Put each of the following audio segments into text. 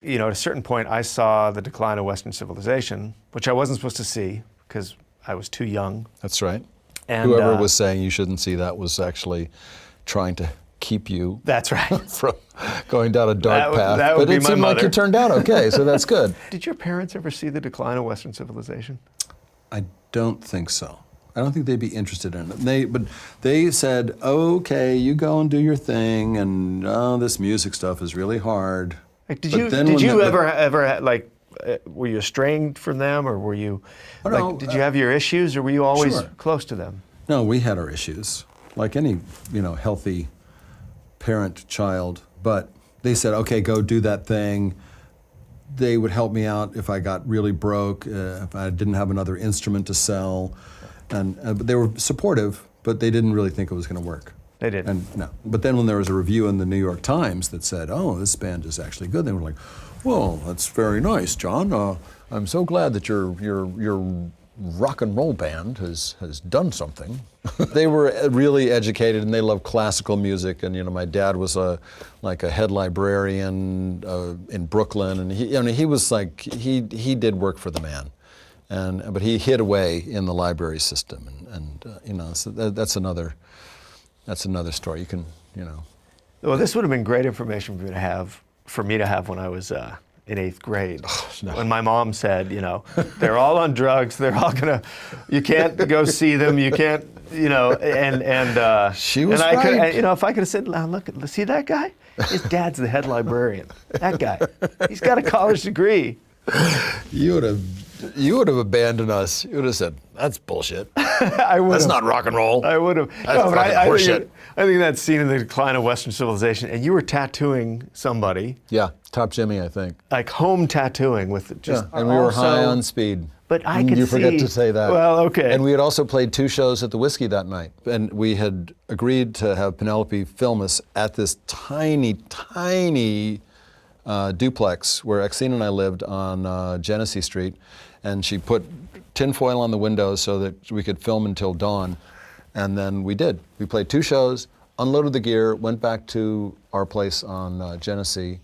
You know, at a certain point, I saw the decline of Western civilization, which I wasn't supposed to see because I was too young. That's right. And, whoever was saying you shouldn't see that was actually trying to keep you that's right. from going down a dark path. That would but be it my seemed like mother. you turned out okay, so that's good. Did your parents ever see the decline of Western civilization? I don't think so. I don't think they'd be interested in it. But they said, okay, you go and do your thing, and this music stuff is really hard. Like, did you ever like, were you estranged from them, or were you, did you have your issues, or were you always close to them? No, we had our issues, like any, healthy parent-child. But they said, okay, go do that thing. They would help me out if I got really broke, if I didn't have another instrument to sell. And but they were supportive, but they didn't really think it was going to work. They didn't. And no. But then when there was a review in the New York Times that said, "Oh, this band is actually good," they were like, "Well, that's very nice, John. I'm so glad that your rock and roll band has done something." They were really educated, and they loved classical music. And my dad was a head librarian in Brooklyn, and he was like he did work for the man. But he hid away in the library system, and so that's another story. You can. Well, this would have been great information for me to have when I was in 8th grade. Oh, no. When my mom said, they're all on drugs, they're all you can't go see them, you can't, and she was and right. If I could have said, look, see that guy? His dad's the head librarian. That guy, he's got a college degree. You would have abandoned us. You would have said, "That's bullshit. I would. That's not rock and roll." I would have. That's fucking horseshit. I think that scene in the decline of Western civilization, and you were tattooing somebody. Yeah, Top Jimmy, I think. Like home tattooing with just. Yeah, and we were high on speed. But I could see. You forget to say that. Well, okay. And we had also played 2 shows at the Whiskey that night, and we had agreed to have Penelope film us at this tiny duplex where Exene and I lived on Genesee Street, and she put tinfoil on the windows so that we could film until dawn, and then we did. We played 2 shows, unloaded the gear, went back to our place on Genesee,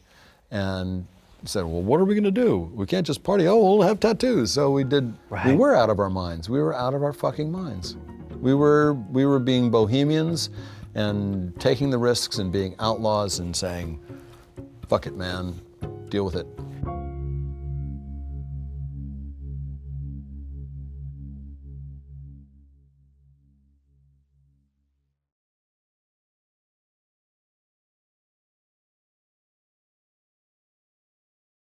and said, well, what are we going to do? We can't just party. Oh, we'll have tattoos. So we did. Right. We were out of our minds. We were out of our fucking minds. We were being bohemians and taking the risks and being outlaws and saying, fuck it, man, deal with it.